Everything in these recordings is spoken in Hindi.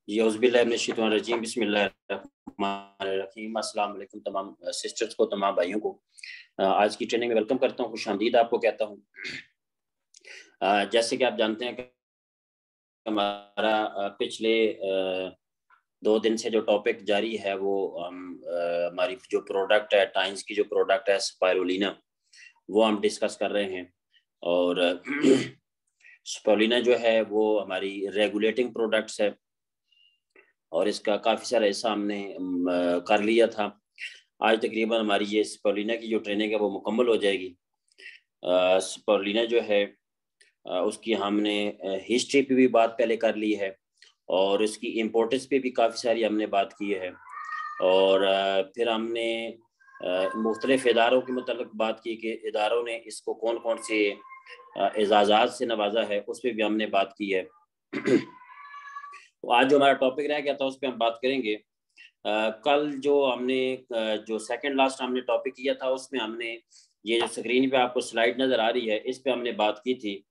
जी औज़ुबिल्लाहि बिस्मिल्लाहिर्रहमानिर्रहीम। अस्सलाम वालेकुम तमाम सिस्टर्स को, तमाम भाइयों को आज की ट्रेनिंग में वेलकम करता हूँ, खुशामदीद आपको कहता हूँ। जैसे कि आप जानते हैं कि हमारा पिछले 2 दिन से जो टॉपिक जारी है वो हमारी जो प्रोडक्ट है, टाइम्स की जो प्रोडक्ट है स्पाइरुलिना, वो हम डिस्कस कर रहे हैं। और स्पाइरुलिना जो है वो हमारी रेगुलेटिंग प्रोडक्ट्स है और इसका काफ़ी सारा हिस्सा हमने कर लिया था। आज तकरीबन हमारी ये स्पाइरुलिना की जो ट्रेनिंग है वो मुकम्मल हो जाएगी। स्पाइरुलिना जो है उसकी हमने हिस्ट्री पे भी बात पहले कर ली है और इसकी इम्पोर्टेंस पे भी काफ़ी सारी हमने बात की है। और फिर हमने मुख्तलिफ इदारों के मतलब बात की कि इदारों ने इसको कौन कौन से एजाज़ात से नवाजा है, उस पर भी हमने बात की है। तो आज जो हमारा टॉपिक रह गया था उस पर हम बात करेंगे। कल जो हमने जो सेकंड लास्ट हमने टॉपिक किया था उसमें हमने ये जो स्क्रीन पे आपको स्लाइड नज़र आ रही है इस पे हमने बात की थी।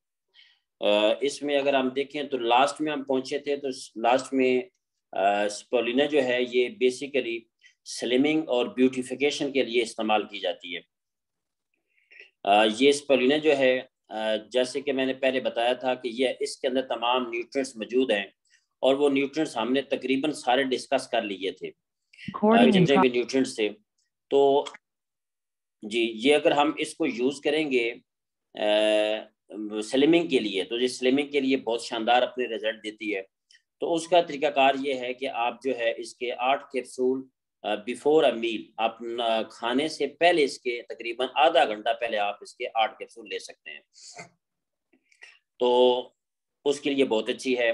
इसमें अगर हम देखें तो लास्ट में हम पहुंचे थे, तो लास्ट में स्पाइरुलिना जो है ये बेसिकली स्लिमिंग और ब्यूटिफिकेशन के लिए इस्तेमाल की जाती है। ये स्पाइरुलिना जो है जैसे कि मैंने पहले बताया था कि ये इसके अंदर तमाम न्यूट्रिएंट्स मौजूद हैं और वो न्यूट्रिएंट्स हमने तकरीबन सारे डिस्कस कर लिए थे, जितने भी न्यूट्रिएंट्स थे। तो जी, ये अगर हम इसको यूज़ करेंगे स्लिमिंग के लिए, तो ये स्लिमिंग के लिए बहुत शानदार अपने रिजल्ट देती है। तो उसका तरीकाकार ये है कि आप जो है इसके 8 कैप्सूल बिफोर अ मील, आप खाने से पहले इसके तकरीबन आधा घंटा पहले आप इसके 8 कैप्सूल ले सकते हैं। तो उसके लिए बहुत अच्छी है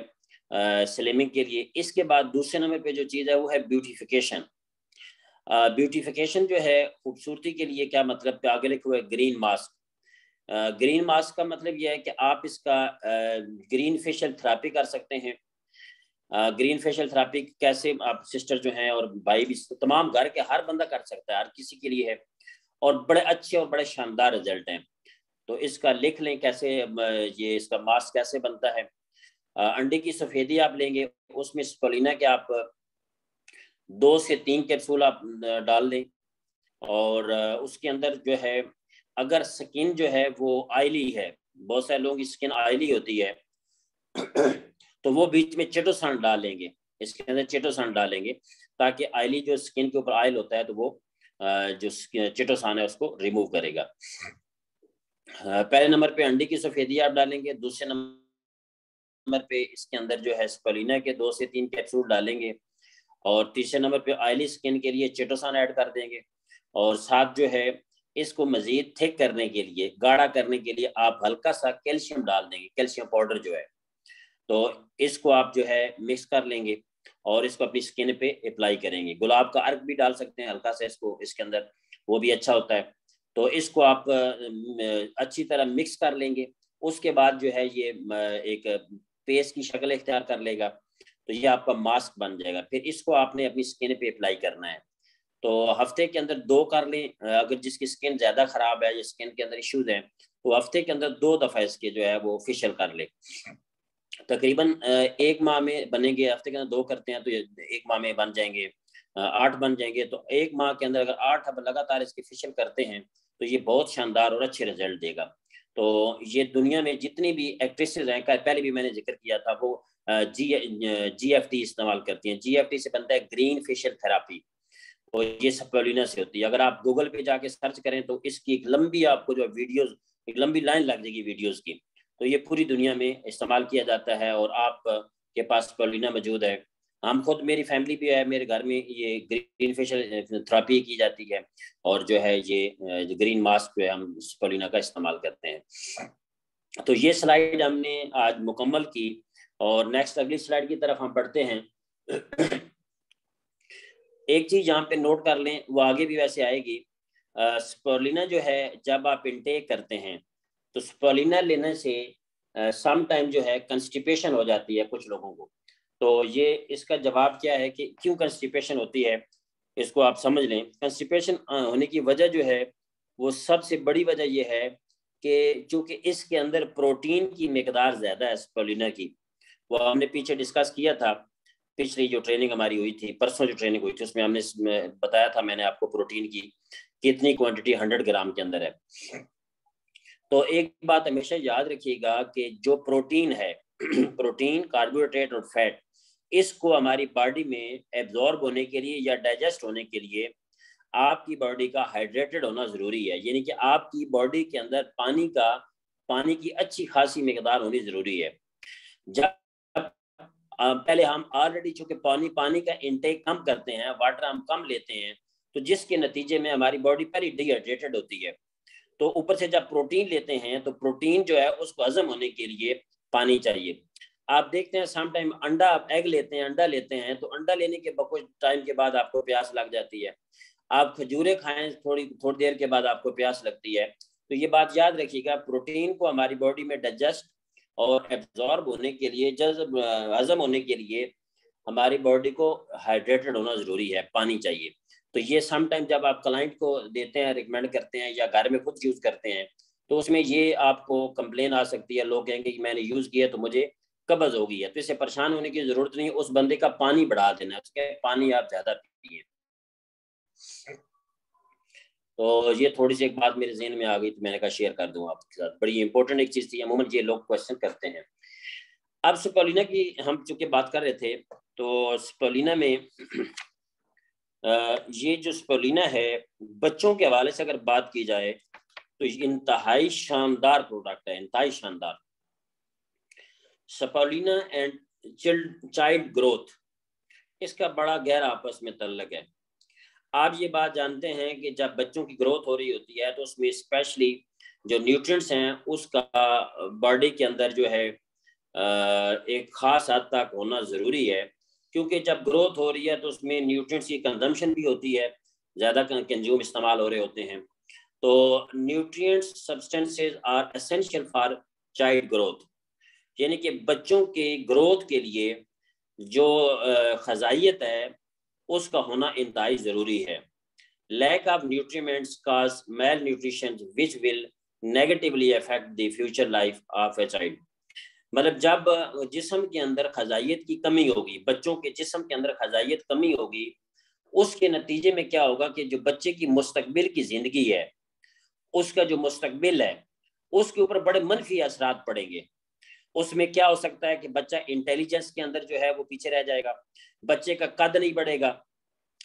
स्लिमिंग के लिए। इसके बाद दूसरे नंबर पे जो चीज़ है वो है ब्यूटिफिकेशन। ब्यूटिफिकेशन जो है खूबसूरती के लिए, क्या मतलब कि आगे लिखा हुआ है ग्रीन मास्क। ग्रीन मास्क का मतलब यह है कि आप इसका ग्रीन फेशियल थेरेपी कर सकते हैं। ग्रीन फेशियल थेरेपी कैसे, आप सिस्टर जो हैं और भाई भी, तमाम घर के हर बंदा कर सकता है, हर किसी के लिए है और बड़े अच्छे और बड़े शानदार रिजल्ट हैं। तो इसका लिख लें कैसे ये इसका मास्क कैसे बनता है। अंडे की सफ़ेदी आप लेंगे, उसमें स्पाइरुलिना के आप 2 से 3 कैप्सूल आप डाल दें और उसके अंदर जो है, अगर स्किन जो है वो ऑयली है, बहुत सारे लोगों की स्किन ऑयली होती है तो वो बीच में चिटोसान डालेंगे, इसके अंदर चिटोसान डालेंगे ताकि ऑयली जो स्किन के ऊपर ऑयल होता है तो वो जो चिटोसान है उसको रिमूव करेगा। पहले नंबर पे अंडे की सफ़ेदी आप डालेंगे, दूसरे नंबर पे इसके अंदर जो है स्पाइरुलिना के 2 से 3 कैप्सूल डालेंगे और तीसरे नंबर पे ऑयली स्किन के लिए चिटोसान ऐड कर देंगे और साथ जो है इसको मजीद थिक करने के लिए, गाढ़ा करने के लिए आप हल्का सा कैल्शियम डाल देंगे, कैल्शियम पाउडर जो है। तो इसको आप जो है मिक्स कर लेंगे और इसको अपनी स्किन पे अप्लाई करेंगे। गुलाब का अर्क भी डाल सकते हैं हल्का सा इसको इसके अंदर, वो भी अच्छा होता है। तो इसको आप अच्छी तरह मिक्स कर लेंगे। उसके बाद जो है ये एक पेस्ट की शक्ल इख्तियार कर लेगा, तो ये आपका मास्क बन जाएगा। फिर इसको आपने अपनी स्किन पे अप्लाई करना है। तो हफ्ते के अंदर 2 कर लें। अगर जिसकी स्किन ज़्यादा ख़राब है या स्किन के अंदर इश्यूज हैं तो हफ्ते के अंदर 2 दफ़ा इसके जो है वो फेशियल कर ले। तकरीबन 1 माह में बनेंगे, हफ्ते के अंदर 2 करते हैं तो ये 1 माह में बन जाएंगे, 8 बन जाएंगे। तो 1 माह के अंदर अगर 8 अब लगातार इसके फेशियल करते हैं तो ये बहुत शानदार और अच्छे रिजल्ट देगा। तो ये दुनिया में जितनी भी एक्ट्रेसेस हैं, पहले भी मैंने जिक्र किया था, वो GFT इस्तेमाल करती हैं। GFT से बनता है ग्रीन फेशियल थेरेपी और ये स्पाइरुलिना से होती है। अगर आप गूगल पे जाके सर्च करें तो इसकी एक लंबी आपको जो वीडियोस, एक लंबी लाइन लग जाएगी वीडियोस की। तो ये पूरी दुनिया में इस्तेमाल किया जाता है और आप के पास स्पाइरुलिना मौजूद है। हम खुद, मेरी फैमिली भी है, मेरे घर में ये ग्रीन फेशियल थेरेपी की जाती है और जो है ये ग्रीन मास्क जो है हम स्पाइरुलिना का इस्तेमाल करते हैं। तो ये स्लाइड हमने आज मुकम्मल की और नेक्स्ट अगली स्लाइड की तरफ हम बढ़ते हैं। एक चीज यहाँ पे नोट कर लें, वो आगे भी वैसे आएगी। स्पाइरुलिना जो है जब आप इनटेक करते हैं तो स्पाइरुलिना लेने से सम टाइम जो है कंस्टिपेशन हो जाती है कुछ लोगों को। तो ये इसका जवाब क्या है कि क्यों कंस्टिपेशन होती है, इसको आप समझ लें। कंस्टिपेशन होने की वजह जो है वो सबसे बड़ी वजह ये है कि चूंकि इसके अंदर प्रोटीन की मिकदार ज़्यादा है स्पाइरुलिना की, वो हमने पीछे डिस्कस किया था पिछली जो ट्रेनिंग हमारी हुई थी, परसों जो ट्रेनिंग हुई थी, उसमें हमने बताया था मैंने आपको प्रोटीन की कितनी क्वांटिटी 100 ग्राम के अंदर है। तो एक बात हमेशा याद रखिएगा कि जो प्रोटीन है प्रोटीन, कार्बोहाइड्रेट और फैट, इसको हमारी बॉडी में एब्जॉर्ब होने के लिए या डाइजेस्ट होने के लिए आपकी बॉडी का हाइड्रेटेड होना ज़रूरी है। यानी कि आपकी बॉडी के अंदर पानी की अच्छी खासी मिकदार होनी ज़रूरी है। जब पहले हम ऑलरेडी चूंकि पानी का इंटेक कम करते हैं, वाटर हम कम लेते हैं, तो जिसके नतीजे में हमारी बॉडी पहले डिहाइड्रेटेड होती है। तो ऊपर से जब प्रोटीन लेते हैं तो प्रोटीन जो है उसको हजम होने के लिए पानी चाहिए। आप देखते हैं सम टाइम एग लेते हैं तो अंडा लेने के कुछ टाइम के बाद आपको प्यास लग जाती है। आप खजूरें खाएं, थोड़ी देर के बाद आपको प्यास लगती है। तो ये बात याद रखिएगा, प्रोटीन को हमारी बॉडी में डाइजेस्ट और एब्जॉर्ब होने के लिए, हजम होने के लिए हमारी बॉडी को हाइड्रेटेड होना जरूरी है, पानी चाहिए। तो ये सम टाइम जब आप क्लाइंट को देते हैं, रिकमेंड करते हैं या घर में खुद यूज़ करते हैं, तो उसमें ये आपको कंप्लेन आ सकती है, लोग कहेंगे कि मैंने यूज़ किया तो मुझे कब्ज हो गई है। तो इससे परेशान होने की ज़रूरत नहीं, उस बंदे का पानी बढ़ा देना, उसके पानी आप ज़्यादा पिए। तो ये थोड़ी सी एक बात मेरे जहन में आ गई तो मैंने कहा शेयर कर दूं आपके साथ, बड़ी इंपॉर्टेंट एक चीज़ थी, अमूमन ये लोग क्वेश्चन करते हैं। अब स्पिरुलिना की हम चूंकि बात कर रहे थे, तो स्पिरुलिना में ये जो स्पिरुलिना है, बच्चों के हवाले से अगर बात की जाए तो इंतहाई शानदार प्रोडक्ट है, इंतहाई शानदार। स्पिरुलिना एंड चाइल्ड ग्रोथ, इसका बड़ा गहरा आपस में ताल्लुक है। आप ये बात जानते हैं कि जब बच्चों की ग्रोथ हो रही होती है तो उसमें स्पेशली जो न्यूट्रिएंट्स हैं उसका बॉडी के अंदर जो है एक ख़ास हद तक होना ज़रूरी है, क्योंकि जब ग्रोथ हो रही है तो उसमें न्यूट्रिएंट्स की कंजम्पशन भी होती है, ज़्यादा कंज्यूम इस्तेमाल हो रहे होते हैं। तो nutrients substances are essential for child growth, यानी कि बच्चों के ग्रोथ के लिए जो ग़िज़ाइयत है उसका होना इंतहाई ज़रूरी है। Lack of nutrients cause malnutrition which will negatively affect the future life of a child. मतलब जब जिस्म के अंदर ग़िज़ाइयत की कमी होगी, बच्चों के जिस्म के अंदर ग़िज़ाइयत कमी होगी, उसके नतीजे में क्या होगा कि जो बच्चे की मुस्तकबिल की ज़िंदगी है, उसका जो मुस्तकबिल है उसके ऊपर बड़े मनफी असरात पड़ेंगे। उसमें क्या हो सकता है कि बच्चा इंटेलिजेंस के अंदर जो है वो पीछे रह जाएगा, बच्चे का कद नहीं बढ़ेगा,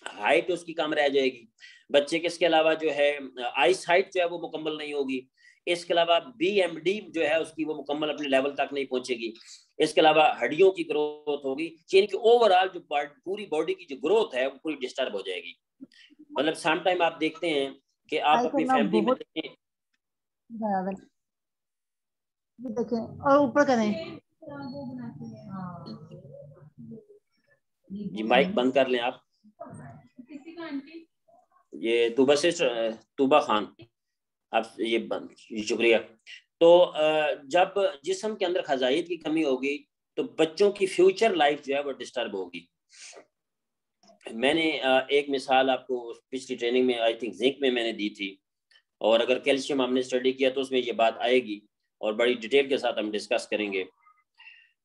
हाइट उसकी कम रह जाएगी, बच्चे के इसके अलावा जो है आई साइट जो है वो मुकम्मल नहीं होगी, इसके अलावा BMD जो है उसकी वो मुकम्मल अपने लेवल तक नहीं पहुंचेगी, इसके अलावा हड्डियों की ग्रोथ होगी, यानी कि ओवरऑल जो पूरी बॉडी की जो ग्रोथ है वो पूरी डिस्टर्ब हो जाएगी। मतलब सम टाइम आप देखते हैं कि आप अपनी फैमिली में देखें, देखें और ऊपर करें जी माइक बंद कर लें आप। ये तूबा खान, आप ये बंद, शुक्रिया। तो जब जिस्म के अंदर ग़िज़ाइयत की कमी होगी तो बच्चों की फ्यूचर लाइफ जो है वो डिस्टर्ब होगी। मैंने एक मिसाल आपको पिछली ट्रेनिंग में आई थिंक जिंक में मैंने दी थी, और अगर कैल्शियम हमने स्टडी किया तो उसमें ये बात आएगी और बड़ी डिटेल के साथ हम डिस्कस करेंगे।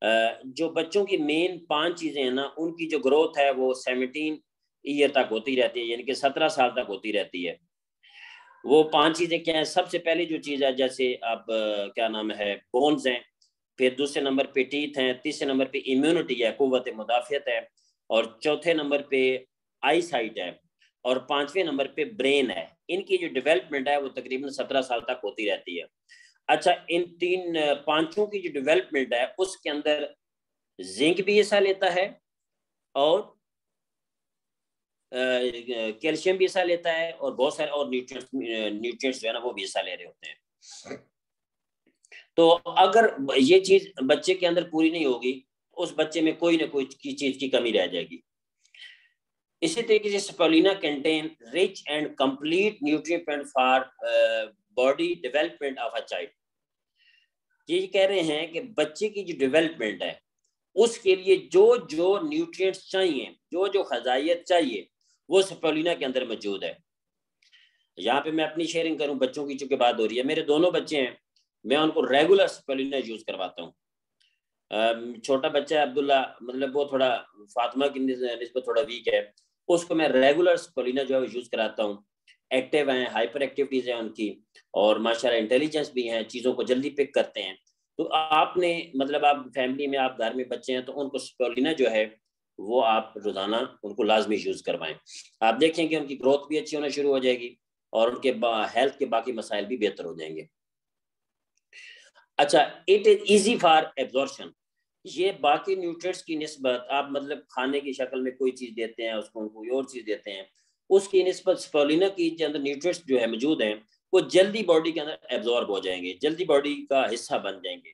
जो बच्चों की मेन 5 चीज़ें हैं ना, उनकी जो ग्रोथ है वो 17 ईयर तक होती रहती है, यानी कि 17 साल तक होती रहती है। वो 5 चीज़ें क्या हैं? सबसे पहली जो चीज़ है, जैसे आप क्या नाम है, बोन्स हैं, फिर दूसरे नंबर पे टीथ हैं, तीसरे नंबर पे इम्यूनिटी है, कुव्वत मुदाफ़ियत है, और चौथे नंबर पे आई साइट है, और 5वें नंबर पे ब्रेन है। इनकी जो डेवलपमेंट है वो तकरीबन 17 साल तक होती रहती है। अच्छा, इन पांचों की जो डेवलपमेंट है उसके अंदर जिंक भी हिस्सा लेता है और कैल्शियम भी हिस्सा लेता है, और बहुत सारे और न्यूट्रिएंट्स जो है ना वो भी हिस्सा ले रहे होते हैं। तो अगर ये चीज बच्चे के अंदर पूरी नहीं होगी, उस बच्चे में कोई ना कोई चीज की कमी रह जाएगी। इसी तरीके से spirulina contain rich and complete nutrient for body development of a child. ये कह रहे हैं कि बच्चे की जो डेवलपमेंट है उसके लिए जो जो न्यूट्रिएंट्स चाहिए, जो जो ग़िज़ाइयत चाहिए, वो स्पिरुलिना के अंदर मौजूद है। यहाँ पे मैं अपनी शेयरिंग करूं, बच्चों की चूंकि बात हो रही है, मेरे दोनों बच्चे हैं, मैं उनको रेगुलर स्पिरुलिना यूज करवाता हूँ। छोटा बच्चा अब्दुल्ला, मतलब वो थोड़ा फातिमा की निस्बत थोड़ा वीक है, उसको मैं रेगुलर स्पोलिना जो है यूज़ कराता हूँ। एक्टिव हैं, हाइपर एक्टिविटीज़ हैं उनकी, और माशाल्लाह इंटेलिजेंस भी हैं, चीज़ों को जल्दी पिक करते हैं। तो आपने मतलब आप फैमिली में, आप घर में बच्चे हैं, तो उनको स्पोलिना जो है वो आप रोज़ाना उनको लाजमी यूज़ करवाएं। आप देखेंगे उनकी ग्रोथ भी अच्छी होना शुरू हो जाएगी और उनके हेल्थ के बाकी मसाइल भी बेहतर हो जाएंगे। अच्छा, it is easy for absorption. ये बाकी न्यूट्रिएंट्स की निस्बत आप मतलब खाने की शक्ल में कोई चीज़ देते हैं उसको, कोई और चीज़ देते हैं, उसकी निस्बत स्पोलिना की जो अंदर न्यूट्रिएंट्स जो है मौजूद हैं, वो जल्दी बॉडी के अंदर एब्जॉर्ब हो जाएंगे, जल्दी बॉडी का हिस्सा बन जाएंगे।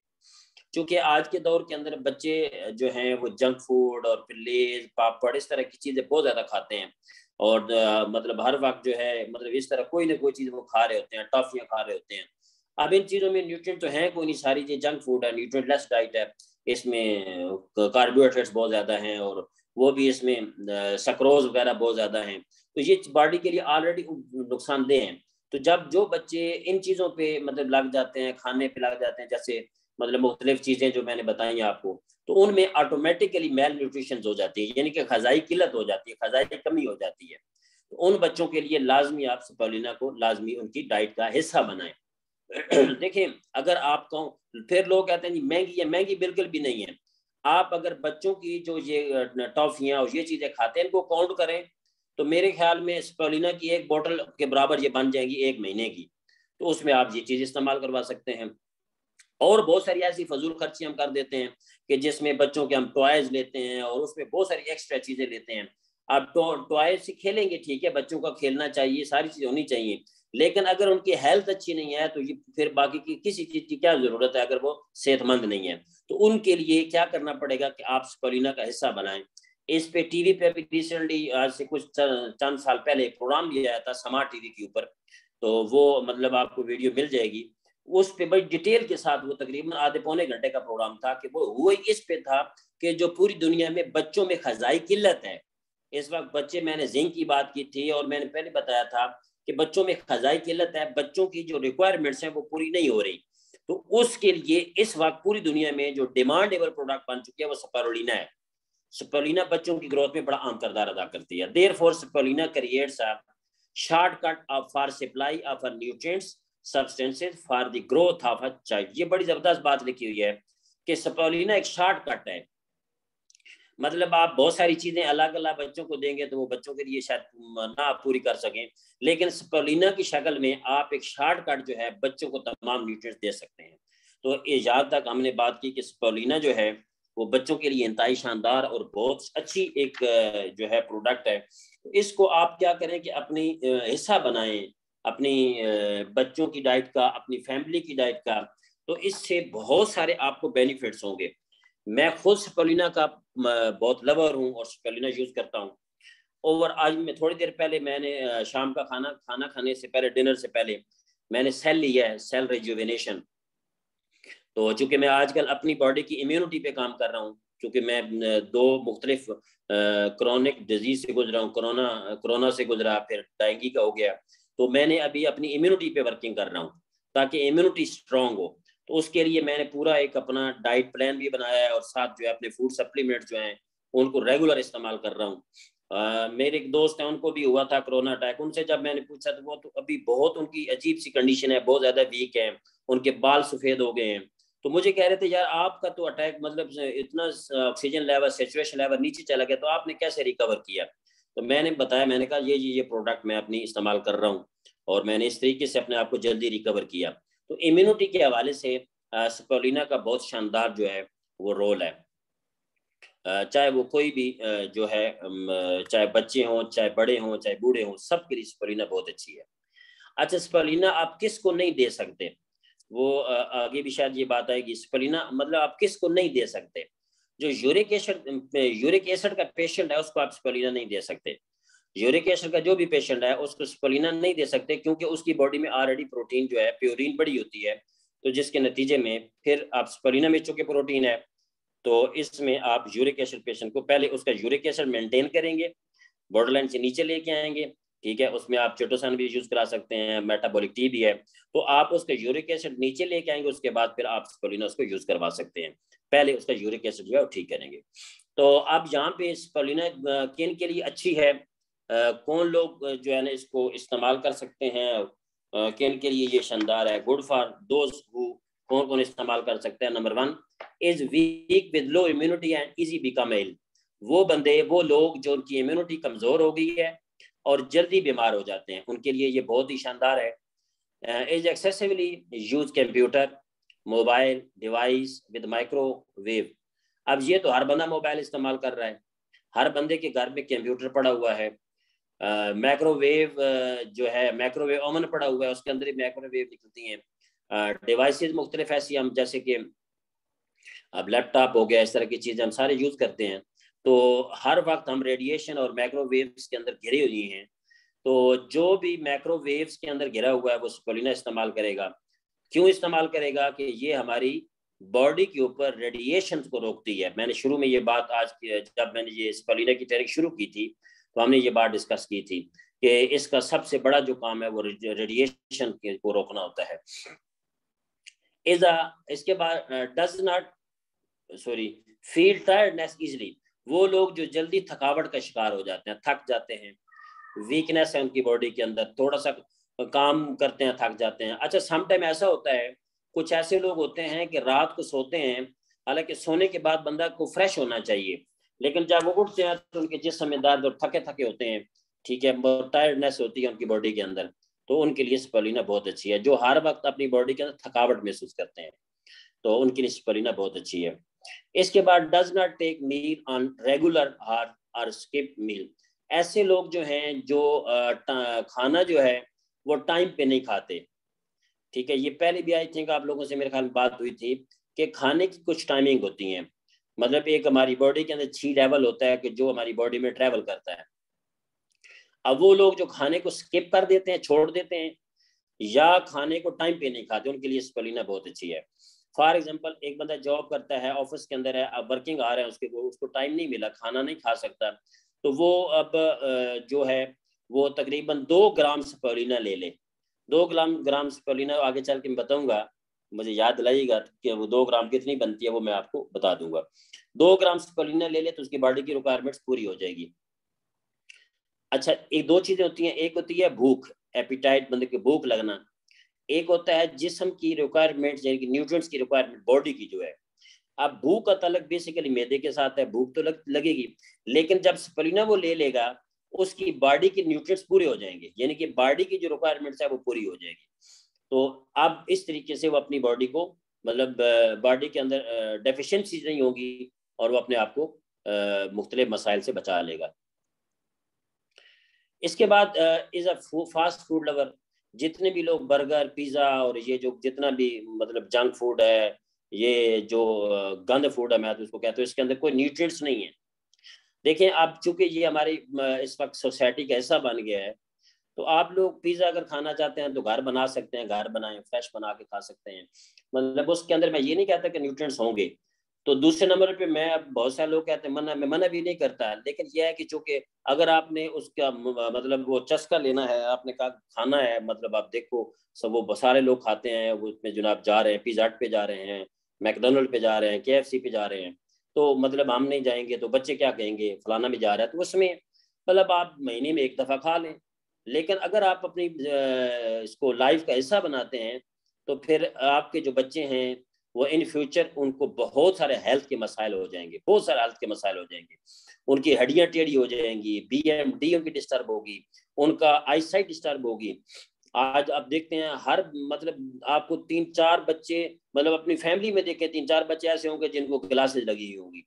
क्योंकि आज के दौर के अंदर बच्चे जो हैं वो जंक फूड और फिर लेज, पापड़, इस तरह की चीज़ें बहुत ज़्यादा खाते हैं, और मतलब हर वक्त जो है मतलब इस तरह कोई ना कोई चीज़ वो खा रहे होते हैं, टॉफियाँ खा रहे होते हैं। अब इन चीज़ों में न्यूट्रिएंट तो हैं कोई नहीं, सारी चीज़ जंक फूड है, न्यूट्रिएंट लेस डाइट है, इसमें कार्बोहाइड्रेट्स बहुत ज़्यादा हैं, और वो भी इसमें सक्रोज वगैरह बहुत ज़्यादा हैं, तो ये बॉडी के लिए ऑलरेडी नुकसानदेह हैं। तो जब जो बच्चे इन चीज़ों पे मतलब लग जाते हैं, खाने पे लग जाते हैं, जैसे मतलब मुख्तलिफ चीज़ें जो मैंने बताई आपको, तो उनमें ऑटोमेटिकली मेल न्यूट्रिशन हो जाती है, यानी कि ग़िज़ाई किल्लत हो जाती है, ग़िज़ाई कमी हो जाती है। तो उन बच्चों के लिए लाजमी आप स्पोलिना को लाजमी उनकी डाइट का हिस्सा बनाएं। देखिए, अगर आप कहो, फिर लोग कहते हैं जी महंगी है, महंगी बिल्कुल भी नहीं है। आप अगर बच्चों की जो ये टॉफियाँ और ये चीज़ें खाते हैं, इनको काउंट करें, तो मेरे ख्याल में स्पोलिना की एक बोतल के बराबर ये बन जाएगी 1 महीने की। तो उसमें आप ये चीज़ इस्तेमाल करवा सकते हैं। और बहुत सारी ऐसी फजूल खर्ची हम कर देते हैं कि जिसमें बच्चों के हम टॉयज लेते हैं और उसमें बहुत सारी एक्स्ट्रा चीज़ें लेते हैं। अब टॉय से खेलेंगे, ठीक है, बच्चों का खेलना चाहिए, सारी चीज़ होनी चाहिए, लेकिन अगर उनकी हेल्थ अच्छी नहीं है तो ये फिर बाकी की किसी चीज़ की क्या ज़रूरत है अगर वो सेहतमंद नहीं है। तो उनके लिए क्या करना पड़ेगा कि आप स्पोलिना का हिस्सा बनाएं। इस पे टीवी पे अभी रिसेंटली आज से कुछ चंद साल पहले एक प्रोग्राम दिया गया था स्मार्ट टीवी के ऊपर, तो वो मतलब आपको वीडियो मिल जाएगी। उस पे बड़ी डिटेल के साथ, वो तकरीबन आधे पौने घंटे का प्रोग्राम था, कि वो इस पे था कि जो पूरी दुनिया में बच्चों में ग़िज़ाई किल्लत है इस वक्त। बच्चे, मैंने जिंक की बात की थी और मैंने पहले बताया था कि बच्चों में ग़िज़ाई किल्लत है, बच्चों की जो रिक्वायरमेंट्स हैं वो पूरी नहीं हो रही। तो उसके लिए इस वक्त पूरी दुनिया में जो डिमांडेबल प्रोडक्ट बन चुके हैं वो स्पिरुलिना है। स्पिरुलिना बच्चों की ग्रोथ में बड़ा अहम किरदार अदा करती है। Therefore spirulina creates a shortcut for supply of nutrients substances for the growth of a child. ये बड़ी जबरदस्त बात लिखी हुई है कि स्पिरुलिना एक शॉर्टकट है। मतलब आप बहुत सारी चीजें अलग अलग बच्चों को देंगे तो वो बच्चों के लिए शायद ना पूरी कर सकें, लेकिन स्पिरुलिना की शक्ल में आप एक शॉर्टकट जो है बच्चों को तमाम न्यूट्रिएंट्स दे सकते हैं। तो ये यहाँ तक हमने बात की कि स्पिरुलिना जो है वो बच्चों के लिए इंतहाई शानदार और बहुत अच्छी एक जो है प्रोडक्ट है। तो इसको आप क्या करें कि अपनी हिस्सा बनाएं, अपनी बच्चों की डाइट का, अपनी फैमिली की डाइट का। तो इससे बहुत सारे आपको बेनिफिट्स होंगे। मैं खुद स्पिरुलिना का बहुत लवर हूँ और स्पिरुलिना यूज करता हूँ। और आज मैं थोड़ी देर पहले मैंने शाम का खाना खाने से पहले, डिनर से पहले मैंने सेल लिया है, सेल रिजुविनेशन। तो चूंकि मैं आजकल अपनी बॉडी की इम्यूनिटी पे काम कर रहा हूँ, क्योंकि मैं 2 मुख्तलिफ क्रॉनिक डिजीज से गुजरा हूँ, कोरोना से गुजरा, फिर डेंगू का हो गया। तो मैंने अभी अपनी इम्यूनिटी पे वर्किंग कर रहा हूँ ताकि इम्यूनिटी स्ट्रांग हो। तो उसके लिए मैंने पूरा एक अपना डाइट प्लान भी बनाया है और साथ जो है अपने फूड सप्लीमेंट जो हैं उनको रेगुलर इस्तेमाल कर रहा हूँ। मेरे एक दोस्त हैं, उनको भी हुआ था कोरोना अटैक। उनसे जब मैंने पूछा तो वो तो अभी बहुत उनकी अजीब सी कंडीशन है, बहुत ज़्यादा वीक है, उनके बाल सफ़ेद हो गए हैं। तो मुझे कह रहे थे यार आपका तो अटैक मतलब इतना ऑक्सीजन लेवल, सेचुरेशन लेवल नीचे चला गया, तो आपने कैसे रिकवर किया? तो मैंने बताया, मैंने कहा ये प्रोडक्ट मैं अपनी इस्तेमाल कर रहा हूँ और मैंने इस तरीके से अपने आप को जल्दी रिकवर किया। तो इम्यूनिटी के हवाले से स्पिरुलिना का बहुत शानदार जो है वो रोल है। चाहे वो कोई भी जो है चाहे बच्चे हों, चाहे बड़े हों, चाहे बूढ़े हों, सबके लिए स्पिरुलिना बहुत अच्छी है। अच्छा, स्पिरुलिना आप किसको नहीं दे सकते, वो आगे भी शायद ये बात आएगी। स्पिरुलिना मतलब आप किसको नहीं दे सकते? जो यूरिक एसिड का पेशेंट है उसको आप स्पिरुलिना नहीं दे सकते। यूरिक एसिड का जो भी पेशेंट है उसको स्पिरुलिना नहीं दे सकते, क्योंकि उसकी बॉडी में ऑलरेडी प्रोटीन जो है, प्योरीन बड़ी होती है। तो जिसके नतीजे में फिर आप स्पिरुलिना में चूंकि प्रोटीन है, तो इसमें आप यूरिक एसिड पेशेंट को पहले उसका यूरिक एसिड मेंटेन करेंगे, बॉर्डर लाइन से नीचे लेके आएंगे, ठीक है, उसमें आप चिटोसान भी यूज करा सकते हैं, मेटाबॉलिक टी भी है। तो आप उसका यूरिक एसिड नीचे लेके आएंगे, उसके बाद फिर आप स्परुलिना उसको यूज करवा सकते हैं। पहले उसका यूरिक एसिड जो है वो ठीक करेंगे। तो अब यहाँ पे स्परुलिना किन के लिए अच्छी है, कौन लोग जो है ना इसको इस्तेमाल कर सकते हैं, किन के लिए ये शानदार है। गुड फॉर दोज हु, कौन कौन इस्तेमाल कर सकते हैं। Number 1 is weak with low immunity and easy become ill. वो बंदे, वो लोग जो उनकी इम्यूनिटी कमजोर हो गई है और जल्दी बीमार हो जाते हैं, उनके लिए ये बहुत ही शानदार है। Is excessively use computer mobile device with microwave. अब ये तो हर बंदा मोबाइल इस्तेमाल कर रहा है, हर बंदे के घर में कंप्यूटर पड़ा हुआ है, माइक्रोवेव जो है माइक्रोवेव ओवन पड़ा हुआ है, उसके अंदर ही माइक्रोवेव निकलती हैं। डिवाइसेस मुख्तलिफ ऐसी हम जैसे कि अब लैपटॉप हो गया, इस तरह की चीज़ें हम सारे यूज़ करते हैं। तो हर वक्त हम रेडिएशन और माइक्रोवेव्स के अंदर घिरे हुए हैं। तो जो भी माइक्रोवेव्स के अंदर घिरा हुआ है वो स्परुलिना इस्तेमाल करेगा। क्यों इस्तेमाल करेगा कि ये हमारी बॉडी के ऊपर रेडिएशन को रोकती है। मैंने शुरू में ये बात आज जब मैंने ये स्परुलिना की ट्रेनिंग शुरू की थी तो हमने ये बात डिस्कस की थी कि इसका सबसे बड़ा जो काम है वो रेडिएशन को रोकना होता है। इसके बाद does not feel tiredness easily. वो लोग जो जल्दी थकावट का शिकार हो जाते हैं, थक जाते हैं, वीकनेस है उनकी बॉडी के अंदर, थोड़ा सा काम करते हैं थक जाते हैं। अच्छा, सम टाइम ऐसा होता है, कुछ ऐसे लोग होते हैं कि रात को सोते हैं, हालांकि सोने के बाद बंदा को फ्रेश होना चाहिए, लेकिन जब वो उठते हैं तो उनके जिस्म में दर्द और थके थके होते हैं, ठीक है, टायर्डनेस होती है उनकी बॉडी के अंदर। तो उनके लिए स्परुलिना बहुत अच्छी है। जो हर वक्त अपनी बॉडी के अंदर थकावट महसूस करते हैं तो उनके लिए स्परुलिना बहुत अच्छी है। इसके बाद does not take meal on regular और स्किप मील। ऐसे लोग जो हैं जो खाना जो है वो टाइम पे नहीं खाते, ठीक है। ये पहले भी आई थिंक आप लोगों से मेरे ख्याल में बात हुई थी कि खाने की कुछ टाइमिंग होती हैं। मतलब एक हमारी बॉडी के अंदर 6 लेवल होता है कि जो हमारी बॉडी में ट्रेवल करता है। अब वो लोग जो खाने को स्किप कर देते हैं, छोड़ देते हैं, या खाने को टाइम पे नहीं खाते, उनके लिए स्परुलिना बहुत अच्छी है। फॉर एग्जांपल, एक बंदा जॉब करता है, ऑफिस के अंदर है, अब वर्किंग आ रहा है, उसको टाइम नहीं मिला, खाना नहीं खा सकता, तो वो अब जो है वो तकरीबन 2 ग्राम स्परुलिना ले ले। 2 ग्राम स्परुलिना आगे चल के मैं बताऊंगा, मुझे याद दिलाइएगा कि वो 2 ग्राम कितनी बनती है, वो मैं आपको बता दूंगा। 2 ग्राम स्परुलिना ले ले तो उसकी बॉडी की रिक्वायरमेंट्स पूरी हो जाएगी। अच्छा, एक दो चीजें होती हैं, एक होती है भूख, एपिटाइट, बंदे की भूख लगना। एक होता है जिस्म की रिक्वायरमेंट, यानी कि न्यूट्रिएंट्स की रिक्वायरमेंट बॉडी की जो है। अब भूख का तलक बेसिकली मैदे के साथ है, भूख तो लगेगी, लेकिन जब स्परुलिना वो ले लेगा उसकी बॉडी के न्यूट्रिएंट्स पूरे हो जाएंगे, यानी कि बॉडी की जो रिक्वायरमेंट्स है वो पूरी हो जाएगी। तो अब इस तरीके से वो अपनी बॉडी को, मतलब बॉडी के अंदर डेफिशिएंसीज नहीं होगी और वो अपने आप को मुख्तलिफ मसाइल से बचा लेगा। इसके बाद is a fast food lover. जितने भी लोग बर्गर पिज़्ज़ा और ये जो जितना भी मतलब जंक फूड है, ये जो गंद फूड है, मैं तो उसको कहता हूँ, इसके अंदर कोई न्यूट्रिएंट्स नहीं है। देखें, अब चूंकि ये हमारी इस वक्त सोसाइटी का हिस्सा बन गया है, तो आप लोग पिज़्ज़ा अगर खाना चाहते हैं तो घर बना सकते हैं, घर बनाएं, फ्रेश बना के खा सकते हैं। मतलब उसके अंदर मैं ये नहीं कहता कि न्यूट्रिएंट्स होंगे। तो दूसरे नंबर पे मैं, अब बहुत सारे लोग कहते हैं मना, मैं मना भी नहीं करता, लेकिन यह है कि चूंकि अगर आपने उसका मतलब वो चस्का लेना है, आपने कहा खाना है, मतलब आप देखो सब वो सारे लोग खाते हैं, वो उसमें जनाब जा रहे हैं, पिज़्ज़ा हट पे जा रहे हैं, मैकडोनल्ड पे जा रहे हैं, KFC पे जा रहे हैं, तो मतलब हम नहीं जाएंगे तो बच्चे क्या कहेंगे, फलाना भी जा रहा है, तो उसमें मतलब आप महीने में एक दफ़ा खा लें। लेकिन अगर आप अपनी इसको लाइफ का हिस्सा बनाते हैं तो फिर आपके जो बच्चे हैं वो इन फ्यूचर उनको बहुत सारे हेल्थ के मसाइल हो जाएंगे, बहुत सारे हेल्थ के मसाइल हो जाएंगे। उनकी हड्डियां टेढ़ी हो जाएंगी, BMD उनकी डिस्टर्ब होगी, उनका आईसाइट डिस्टर्ब होगी। आज आप देखते हैं हर मतलब आपको 3-4 बच्चे, मतलब अपनी फैमिली में देखें 3-4 बच्चे ऐसे होंगे जिनको ग्लासेस लगी हुई होंगी।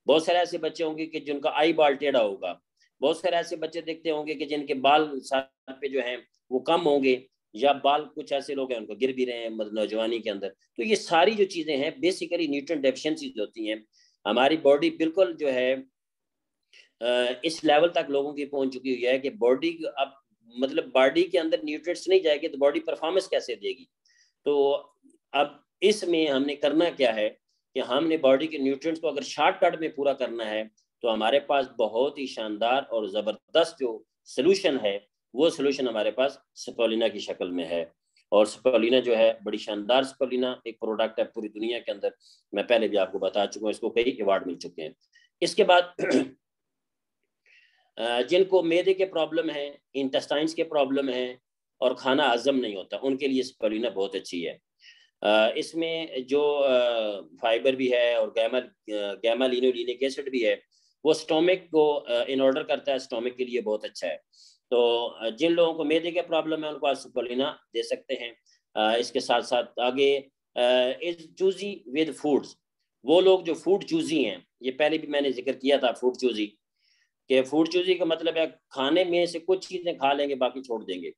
बहुत सारे ऐसे बच्चे होंगे कि जिनका आई बाल टेढ़ा होगा। बहुत सारे ऐसे बच्चे देखते होंगे कि जिनके बाल सर पे जो हैं वो कम होंगे, या बाल कुछ ऐसे लोग हैं उनको गिर भी रहे हैं मतलब नौजवानी के अंदर। तो ये सारी जो चीज़ें हैं बेसिकली न्यूट्रिएंट डेफिशिएंसीज होती हैं। हमारी बॉडी बिल्कुल जो है इस लेवल तक लोगों की पहुंच चुकी हुई है कि बॉडी अब मतलब बॉडी के अंदर न्यूट्रिएंट्स नहीं जाएंगे तो बॉडी परफॉर्मेंस कैसे देगी। तो अब इसमें हमने करना क्या है कि हमने बॉडी के न्यूट्रिएंट्स को अगर शॉर्टकट में पूरा करना है तो हमारे पास बहुत ही शानदार और ज़बरदस्त जो सोल्यूशन है वो सोल्यूशन हमारे पास स्पोलिना की शक्ल में है। और स्पोलिना जो है बड़ी शानदार, स्पोलिना एक प्रोडक्ट है पूरी दुनिया के अंदर, मैं पहले भी आपको बता चुका हूँ, इसको कई अवार्ड मिल चुके हैं। इसके बाद जिनको मैदे के प्रॉब्लम है, इंटेस्टाइन्स के प्रॉब्लम है और खाना हजम नहीं होता, उनके लिए स्पोलिना बहुत अच्छी है। इसमें जो फाइबर भी है और गैमा लिनोलिनिक एसिड भी है, वो स्टोमिक को इन ऑर्डर करता है, स्टोमिक के लिए बहुत अच्छा है। तो जिन लोगों को मैदे के प्रॉब्लम है उनको आप स्पोलिना दे सकते हैं। इसके साथ साथ आगे इज चूजी विद फूड्स, वो लोग जो फूड चूजी हैं, ये पहले भी मैंने जिक्र किया था, फूड चूजी कि फूड चूजी का मतलब है खाने में से कुछ चीज़ें खा लेंगे बाकी छोड़ देंगे।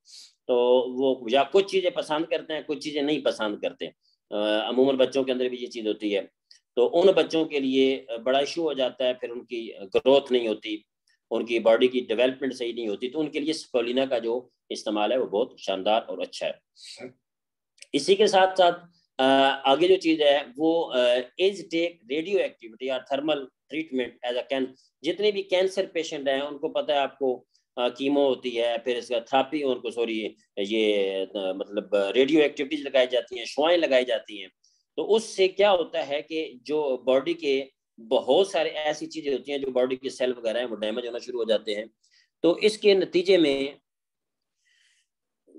तो वो या कुछ चीज़ें पसंद करते हैं, कुछ चीज़ें नहीं पसंद करते। अमूमन बच्चों के अंदर भी ये चीज़ होती है। तो उन बच्चों के लिए बड़ा इशू हो जाता है, फिर उनकी ग्रोथ नहीं होती, उनकी बॉडी की डेवलपमेंट सही नहीं होती। तो उनके लिए स्पोलिना का जो इस्तेमाल है वो बहुत शानदार और अच्छा है। इसी के साथ साथ आगे जो चीज़ है वो एज टेक रेडियो एक्टिविटी या thermal treatment as a can, जितने भी कैंसर पेशेंट हैं उनको पता है, आपको कीमो होती है, फिर इसका थेरेपी, उनको सॉरी ये मतलब रेडियो एक्टिविटीज लगाई जाती हैं, शुआएं लगाई जाती हैं। तो उससे क्या होता है कि जो बॉडी के बहुत सारे ऐसी चीज़ें होती हैं, जो बॉडी के सेल वगैरह हैं वो डैमेज होना शुरू हो जाते हैं। तो इसके नतीजे में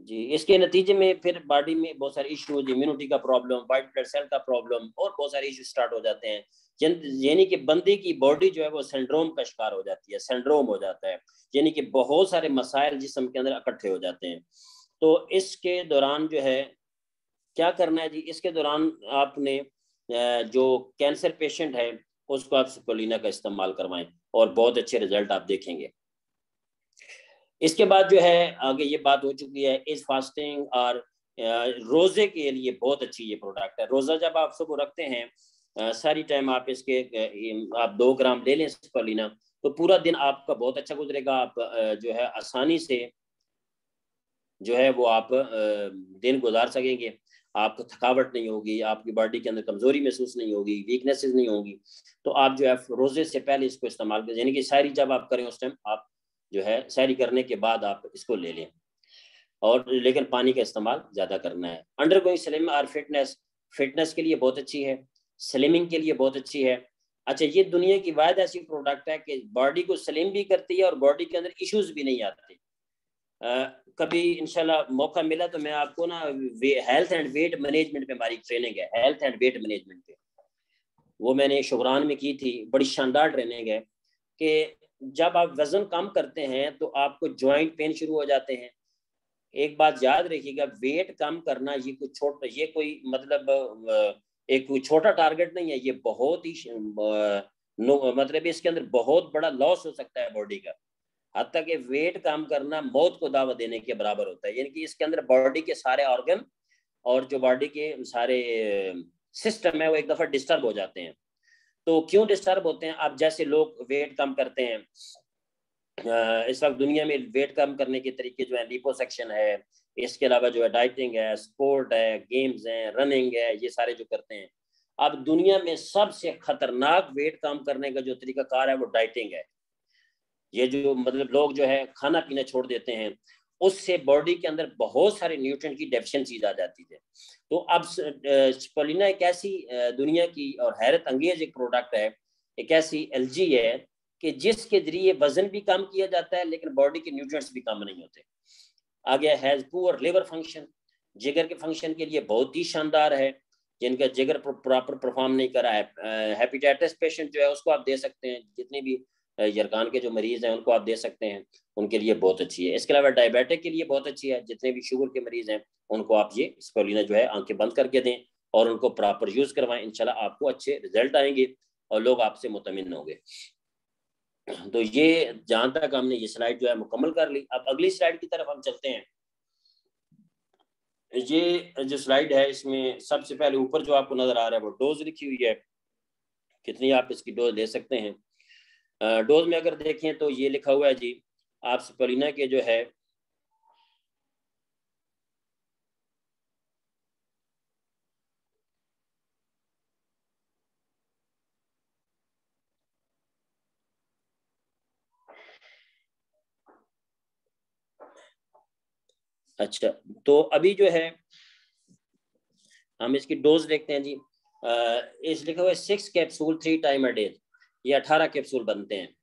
जी, इसके नतीजे में फिर बॉडी में बहुत सारे इश्यूज, इम्यूनिटी का प्रॉब्लम, वाइट ब्लड सेल का प्रॉब्लम और बहुत सारे इश्यू स्टार्ट हो जाते हैं। यानी कि बंदे की बॉडी जो है वो सिंड्रोम का शिकार हो जाती है, सिंड्रोम हो जाता है, यानी कि बहुत सारे मसाइल जिस्म के अंदर इकट्ठे हो जाते हैं। तो इसके दौरान जो है क्या करना है जी, इसके दौरान आपने जो कैंसर पेशेंट है उसको आप स्पोलिना का इस्तेमाल करवाएं और बहुत अच्छे रिजल्ट आप देखेंगे। इसके बाद जो है आगे ये बात हो चुकी है इस फास्टिंग और रोजे के लिए बहुत अच्छी ये प्रोडक्ट है। रोजा जब आप सुबह रखते हैं, सारी टाइम आप इसके आप 2 ग्राम ले लें स्पोलिना, तो पूरा दिन आपका बहुत अच्छा गुजरेगा। आप जो है आसानी से जो है वो आप दिन गुजार सकेंगे, आपको थकावट नहीं होगी, आपकी बॉडी के अंदर कमजोरी महसूस नहीं होगी, वीकनेसेस नहीं होगी। तो आप जो है रोजे से पहले इसको इस्तेमाल करें, यानी कि शायरी जब आप करें उस टाइम आप जो है शायरी करने के बाद आप इसको ले लें, और लेकिन पानी का इस्तेमाल ज़्यादा करना है। अंडर गोइंग स्लिम और फिटनेस, फिटनेस के लिए बहुत अच्छी है, स्लिमिंग के लिए बहुत अच्छी है। अच्छा, ये दुनिया की वायद ऐसी प्रोडक्ट है कि बॉडी को स्लिम भी करती है और बॉडी के अंदर इश्यूज भी नहीं आते। कभी इंशाल्लाह मौका मिला तो मैं आपको ना हेल्थ एंड वेट मैनेजमेंट पे हमारी ट्रेनिंग है, हेल्थ एंड वेट मैनेजमेंट पे, वो मैंने शुभरान में की थी, बड़ी शानदार ट्रेनिंग है कि जब आप वजन कम करते हैं तो आपको जॉइंट पेन शुरू हो जाते हैं। एक बात याद रखिएगा, वेट कम करना ये कुछ छोटा, ये कोई मतलब एक कोई छोटा टारगेट नहीं है, ये बहुत ही मतलब इसके अंदर बहुत बड़ा लॉस हो सकता है बॉडी का। हत्ता कि वेट कम करना मौत को दावा देने के बराबर होता है, यानी कि इसके अंदर बॉडी के सारे ऑर्गन और जो बॉडी के सारे सिस्टम है वो एक दफा डिस्टर्ब हो जाते हैं। तो क्यों डिस्टर्ब होते हैं? अब जैसे लोग वेट कम करते हैं, इस वक्त दुनिया में वेट कम करने के तरीके जो है लिपोसक्शन है, इसके अलावा जो है डाइटिंग है, स्पोर्ट है, गेम्स हैं, रनिंग है, ये सारे जो करते हैं। अब दुनिया में सबसे खतरनाक वेट कम करने का जो तरीका कार है वो डाइटिंग है। ये जो मतलब लोग जो है खाना पीना छोड़ देते हैं, उससे बॉडी के अंदर बहुत सारे न्यूट्रिएंट की डेफिशिएंसीज आ जाती है। तो अब स्पोलिना एक ऐसी दुनिया की और हैरत अंगेज एक प्रोडक्ट है, एक ऐसी एलजी है कि जिसके जरिए वजन भी कम किया जाता है लेकिन बॉडी के न्यूट्रिएंट्स भी कम नहीं होते। आगे हैज पुअर लिवर फंक्शन, जिगर के फंक्शन के लिए बहुत ही शानदार है। जिनका जिगर प्रॉपर परफॉर्म नहीं करा है, हेपेटाइटिस पेशेंट जो है उसको आप दे सकते हैं, जितने भी यरकान के जो मरीज हैं उनको आप दे सकते हैं, उनके लिए बहुत अच्छी है। इसके अलावा डायबिटिक के लिए बहुत अच्छी है, जितने भी शुगर के मरीज हैं उनको आप ये स्पोलिना जो है आंखें बंद करके दें और उनको प्रॉपर यूज करवाएं, इंशाल्लाह आपको अच्छे रिजल्ट आएंगे और लोग आपसे मुतमिन होंगे। तो ये जहां तक हमने ये स्लाइड जो है मुकम्मल कर ली, अब अगली स्लाइड की तरफ हम चलते हैं। ये जो स्लाइड है इसमें सबसे पहले ऊपर जो आपको नजर आ रहा है वो डोज लिखी हुई है, कितनी आप इसकी डोज ले सकते हैं। डोज में अगर देखें तो ये लिखा हुआ है जी, आप स्पोलिना के जो है अच्छा, तो अभी जो है हम इसकी डोज देखते हैं जी। इस लिखा हुआ है 6 कैप्सूल 3 टाइम अ डे, ये 18 कैप्सूल बनते हैं।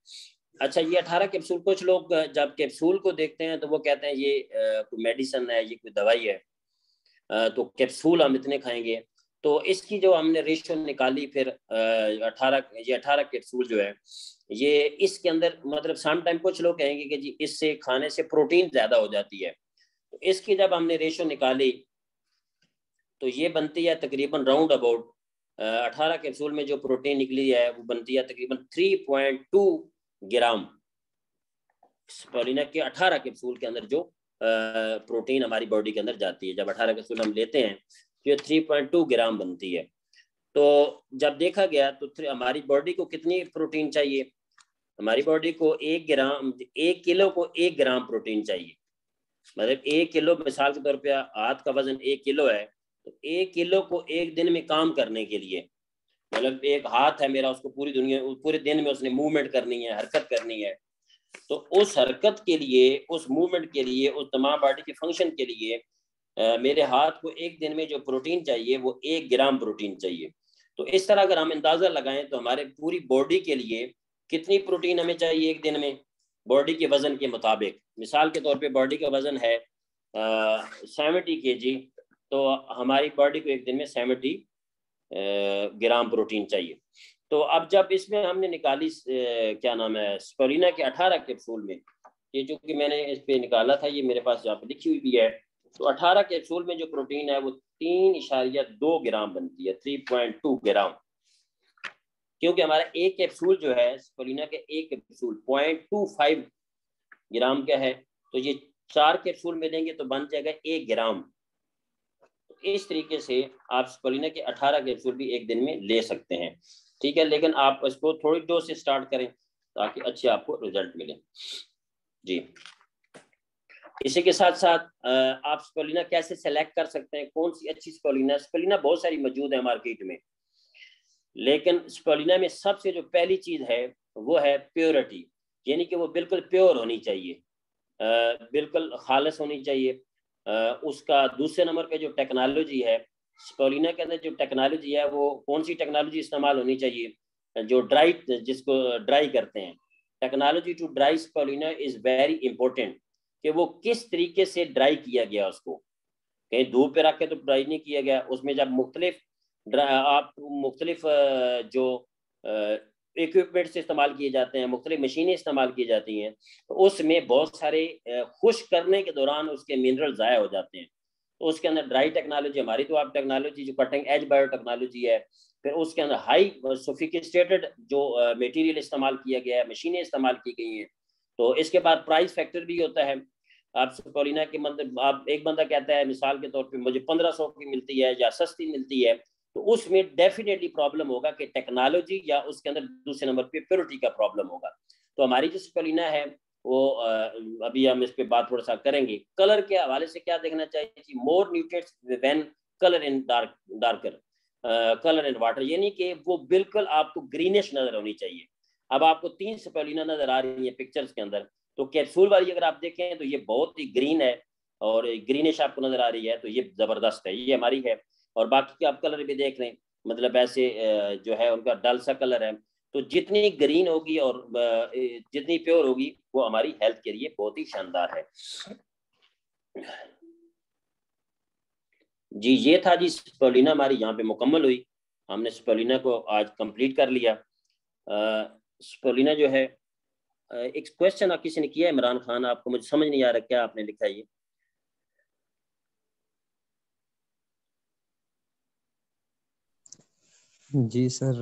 अच्छा, ये 18 कैप्सूल, कुछ लोग जब कैप्सूल को देखते हैं तो वो कहते हैं ये कोई मेडिसिन है, ये कोई दवाई है, तो कैप्सूल हम इतने खाएंगे। तो इसकी जो हमने रेशियो निकाली फिर 18 कैप्सूल जो है ये इसके अंदर, मतलब सम टाइम कुछ लोग कहेंगे कि जी इससे खाने से प्रोटीन ज्यादा हो जाती है। तो इसकी जब हमने रेशियो निकाली तो ये बनती है तकरीबन राउंड अबाउट 18 कैप्सूल में जो प्रोटीन निकली है वो बनती है तकरीबन 3.2 ग्राम। स्पिरुलिना के 18 कैप्सूल के अंदर जो प्रोटीन हमारी बॉडी के अंदर जाती है, जब 18 कैप्सूल हम लेते हैं तो ये 3.2 ग्राम बनती है। तो जब देखा गया तो हमारी बॉडी को कितनी प्रोटीन चाहिए, हमारी बॉडी को 1 किलो को 1 ग्राम प्रोटीन चाहिए। मतलब 1 किलो, मिसाल के तौर पे हाथ का वजन 1 किलो है, तो 1 किलो को एक दिन में काम करने के लिए, मतलब एक हाथ है मेरा, उसको पूरे दिन में उसने मूवमेंट करनी है, हरकत करनी है, तो उस हरकत के लिए, उस मूवमेंट के लिए, उस तमाम बॉडी के फंक्शन के लिए मेरे हाथ को एक दिन में जो प्रोटीन चाहिए वो 1 ग्राम प्रोटीन चाहिए। तो इस तरह अगर हम अंदाजा लगाएं तो हमारे पूरी बॉडी के लिए कितनी प्रोटीन हमें चाहिए एक दिन में, बॉडी के वजन के मुताबिक। मिसाल के तौर पे बॉडी का वजन है 70 kg, तो हमारी बॉडी को एक दिन में 70 ग्राम प्रोटीन चाहिए। तो अब जब इसमें हमने निकाली क्या नाम है, स्पिरुलिना के 18 कैप्सूल में, ये जो कि मैंने इस पे निकाला था, ये मेरे पास यहाँ पे लिखी हुई भी है, तो 18 कैप्सूल में जो प्रोटीन है वो 3.2 ग्राम बनती है, 3.2 ग्राम। क्योंकि हमारा एक कैप्सूल जो है स्पिरुलिना के, एक कैप्सूल 0.25 ग्राम का है, तो ये 4 कैप्सूल मिलेंगे तो बन जाएगा 1 ग्राम। तो इस तरीके से आप स्पिरुलिना के 18 कैप्सूल भी एक दिन में ले सकते हैं, ठीक है। लेकिन आप इसको थोड़ी डोज से स्टार्ट करें ताकि अच्छे आपको रिजल्ट मिले जी। इसी के साथ साथ आप स्पिरुलिना कैसे सेलेक्ट कर सकते हैं, कौन सी अच्छी स्पिरुलिना। स्पिरुलिना बहुत सारी मौजूद है मार्केट में, लेकिन स्पिरुलिना में सबसे जो पहली चीज है वो है प्योरिटी, यानी कि वो बिल्कुल प्योर होनी चाहिए, बिल्कुल खालिस होनी चाहिए। उसका दूसरे नंबर पे जो टेक्नोलॉजी है, स्पिरुलिना के अंदर जो टेक्नोलॉजी है वो कौन सी टेक्नोलॉजी इस्तेमाल होनी चाहिए, जो ड्राई, जिसको ड्राई करते हैं, technology to dry spirulina is very important, कि वो किस तरीके से ड्राई किया गया, उसको कहीं धूप पे रख के तो ड्राई नहीं किया गया, उसमें जब आप मुख्तलिफ जो इक्विपमेंट्स इस्तेमाल किए जाते हैं, मुख्तलिफ मशीनें इस्तेमाल की जाती हैं, तो उसमें बहुत सारे खुश्क करने के दौरान उसके मिनरल ज़ाया हो जाते हैं। तो उसके अंदर ड्राई टेक्नोलॉजी, हमारी तो आप टेक्नोलॉजी जो कटिंग एज बायो टेक्नोलॉजी है, फिर उसके अंदर हाई सोफिस्टिकेटेड जो मटेरियल इस्तेमाल किया गया है, मशीनें इस्तेमाल की गई हैं। तो इसके बाद प्राइस फैक्टर भी होता है। आप स्पिरुलिना के, मतलब आप एक बंदा कहता है मिसाल के तौर पे मुझे 1500 की मिलती है या सस्ती मिलती है, तो उसमें डेफिनेटली प्रॉब्लम होगा कि टेक्नोलॉजी या उसके अंदर दूसरे नंबर पे प्योरिटी का प्रॉब्लम होगा। तो हमारी जो स्पिरुलिना है वो अभी हम इस पे बात थोड़ा सा करेंगे। कलर के हवाले से क्या देखना चाहिए, more nutrients when colour in darker colour in water, यानी कि वो बिल्कुल आपको ग्रीनिश नजर होनी चाहिए। अब आपको 3 स्पिरुलिना नजर आ रही है पिक्चर्स के अंदर, तो कैप्सूल वाली अगर आप देखें तो ये बहुत ही ग्रीन है और ग्रीनिश आपको नजर आ रही है, तो ये जबरदस्त है, ये हमारी है। और बाकी के आप कलर भी देख लें, मतलब ऐसे जो है उनका डल सा कलर है। तो जितनी ग्रीन होगी और जितनी प्योर होगी वो हमारी हेल्थ के लिए बहुत ही शानदार है जी। ये था जी, स्पिरुलिना हमारी यहाँ पे मुकम्मल हुई, हमने स्पिरुलिना को आज कंप्लीट कर लिया। स्पिरुलिना जो है, एक क्वेश्चन आप किसी ने किया है, इमरान खान, आपको, मुझे समझ नहीं आ रहा क्या आपने लिखा है ये। जी सर,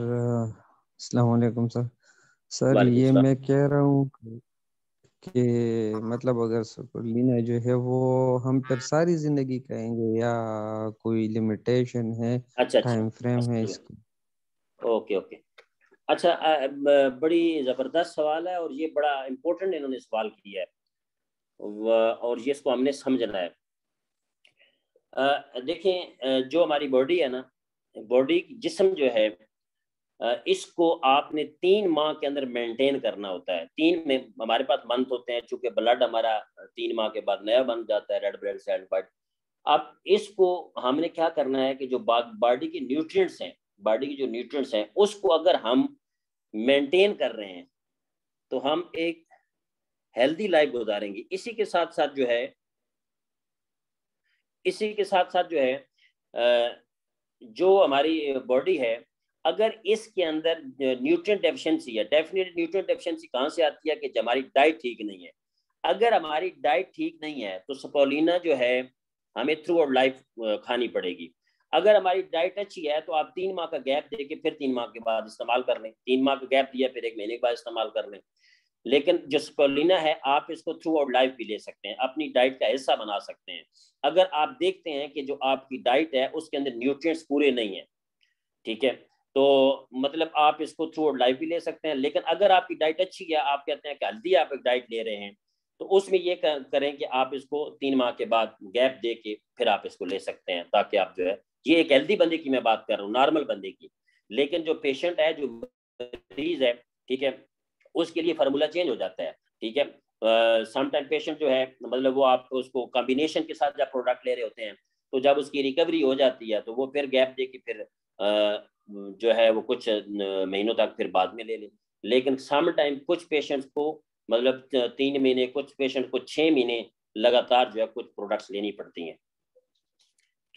अस्सलाम वालेकुम सर। सर वालेकुम ये सलाम। मैं कह रहा हूँ कि मतलब अगर स्पिरुलिना जो है वो हम पर सारी जिंदगी कहेंगे या कोई लिमिटेशन है, अच्छा अच्छा, टाइम फ्रेम है इसकी? Okay okay. अच्छा, बड़ी ज़बरदस्त सवाल है और ये बड़ा इम्पोर्टेंट इन्होंने सवाल किया है, और ये इसको हमने समझना है। देखें, जो हमारी बॉडी है ना, बॉडी जिस्म जो है इसको आपने 3 माह के अंदर मेंटेन करना होता है। 3 में हमारे पास मंथ होते हैं, चूंकि ब्लड हमारा 3 माह के बाद नया बन जाता है, रेड ब्लड सेल। बट अब इसको हमने क्या करना है कि जो बॉडी की न्यूट्रिएंट्स हैं, बॉडी की जो न्यूट्रिएंट्स हैं, उसको अगर हम मेंटेन कर रहे हैं तो हम एक हेल्दी लाइफ गुजारेंगे। इसी के साथ साथ जो है जो हमारी बॉडी है, अगर इसके अंदर न्यूट्रिएंट डेफिशिएंसी है, डेफिनेट न्यूट्रिएंट डेफिशिएंसी कहाँ से आती है कि हमारी डाइट ठीक नहीं है। अगर हमारी डाइट ठीक नहीं है तो स्पोलिना जो है हमें थ्रू आउट लाइफ खानी पड़ेगी। अगर हमारी डाइट अच्छी है तो आप 3 माह का गैप देके फिर 3 माह के बाद इस्तेमाल कर लें, 3 माह का गैप दिया फिर 1 महीने के बाद इस्तेमाल कर लें। लेकिन जो स्पोलिना है आप इसको थ्रू आउट लाइफ भी ले सकते हैं, अपनी डाइट का हिस्सा बना सकते हैं। अगर आप देखते हैं कि जो आपकी डाइट है उसके अंदर न्यूट्रिएंट्स पूरे नहीं है, ठीक है, तो मतलब आप इसको थ्रू आउट लाइफ भी ले सकते हैं। लेकिन अगर आपकी डाइट अच्छी है, आप कहते हैं कि हेल्दी आप एक डाइट ले रहे हैं, तो उसमें ये करें कि आप इसको 3 माह के बाद गैप दे के फिर आप इसको ले सकते हैं, ताकि आप जो है, ये एक हेल्दी बंदे की मैं बात कर रहा हूँ, नॉर्मल बंदे की। लेकिन जो पेशेंट है, जो मरीज है, ठीक है, उसके लिए फार्मूला चेंज हो जाता है, ठीक है। समटाइम पेशेंट जो है, मतलब वो आप उसको कॉम्बिनेशन के साथ जब प्रोडक्ट ले रहे होते हैं, तो जब उसकी रिकवरी हो जाती है तो वो फिर गैप दे के फिर जो है वो कुछ महीनों तक फिर बाद में ले लें। लेकिन सम टाइम कुछ पेशेंट्स को मतलब 3 महीने, कुछ पेशेंट को 6 महीने लगातार जो है कुछ प्रोडक्ट्स लेनी पड़ती हैं।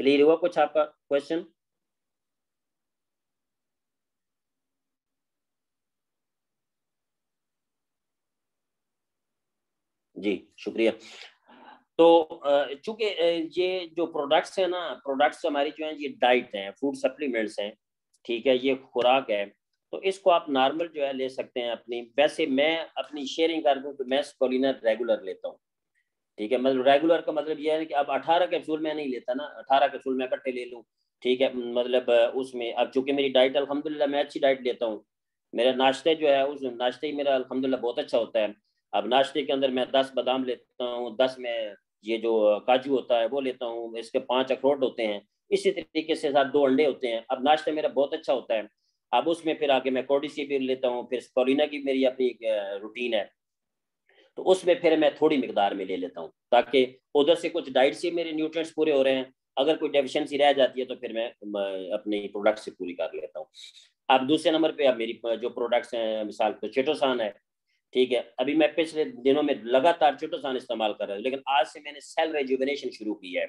क्लियर हुआ कुछ आपका क्वेश्चन? जी शुक्रिया। तो चूंकि ये जो प्रोडक्ट्स है ना, प्रोडक्ट्स हमारी जो है ये डाइट हैं, फूड सप्लीमेंट्स हैं, ठीक है, ये खुराक है, तो इसको आप नॉर्मल जो है ले सकते हैं अपनी। वैसे मैं अपनी शेयरिंग कर दूं तो मैं स्पोलिना रेगुलर लेता हूँ, ठीक है। मतलब रेगुलर का मतलब ये है कि अब 18 कैप्सूल मैं नहीं लेता ना, 18 कैप्सूल मैं इकट्ठे ले लूँ, ठीक है। मतलब उसमें अब चूंकि मेरी डाइट अल्हम्दुलिल्लाह मैं अच्छी डाइट लेता हूँ, मेरा नाश्ते जो है उस नाश्ते ही मेरा अल्हम्दुलिल्लाह बहुत अच्छा होता है। अब नाश्ते के अंदर मैं 10 बादाम लेता हूँ, 10 में ये जो काजू होता है वो लेता हूँ, इसके 5 अखरोट होते हैं, इसी तरीके से साथ 2 अंडे होते हैं। अब नाश्ता मेरा बहुत अच्छा होता है। अब उसमें फिर आगे मैं कोडिसी भी लेता हूँ, फिर स्पोलिना की मेरी अपनी रूटीन है, तो उसमें फिर मैं थोड़ी मिकदार में ले लेता हूँ, ताकि उधर से कुछ डाइट से मेरे न्यूट्रिएंट्स पूरे हो रहे हैं, अगर कोई डेफिशिएंसी रह जाती है तो फिर मैं अपने प्रोडक्ट से पूरी कर लेता हूँ। अब दूसरे नंबर पे अब मेरी जो प्रोडक्ट्स हैं, मिसाल तो चेटोसान है, ठीक है। अभी मैं पिछले दिनों में लगातार चेटोसान इस्तेमाल कर रहा हूँ, लेकिन आज से मैंने सेल रेजुवेनेशन शुरू की है।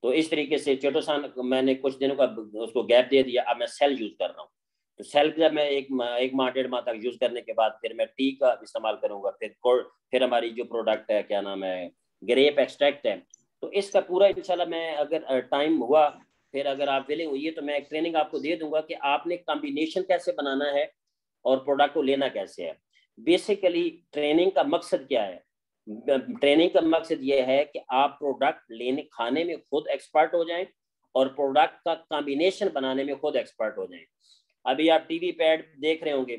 तो इस तरीके से चेटोसान मैंने कुछ दिनों का उसको गैप दे दिया, अब मैं सेल यूज कर रहा हूँ। तो सेल जब मैं एक माह 1.5 माह तक यूज करने के बाद फिर मैं टी का इस्तेमाल करूंगा। फिर हमारी जो प्रोडक्ट है, क्या नाम है, ग्रेप एक्सट्रैक्ट है। तो इसका पूरा इंशाल्लाह मैं अगर टाइम हुआ, फिर अगर आप विलिंग हुई है, तो मैं एक ट्रेनिंग आपको दे दूंगा कि आपने कॉम्बिनेशन कैसे बनाना है और प्रोडक्ट को लेना कैसे है। बेसिकली ट्रेनिंग का मकसद क्या है? ट्रेनिंग का मकसद ये है कि आप प्रोडक्ट लेने खाने में खुद एक्सपर्ट हो जाएं और प्रोडक्ट का कॉम्बिनेशन बनाने में खुद एक्सपर्ट हो जाएं। अभी आप टीवी पे ऐड देख रहे होंगे,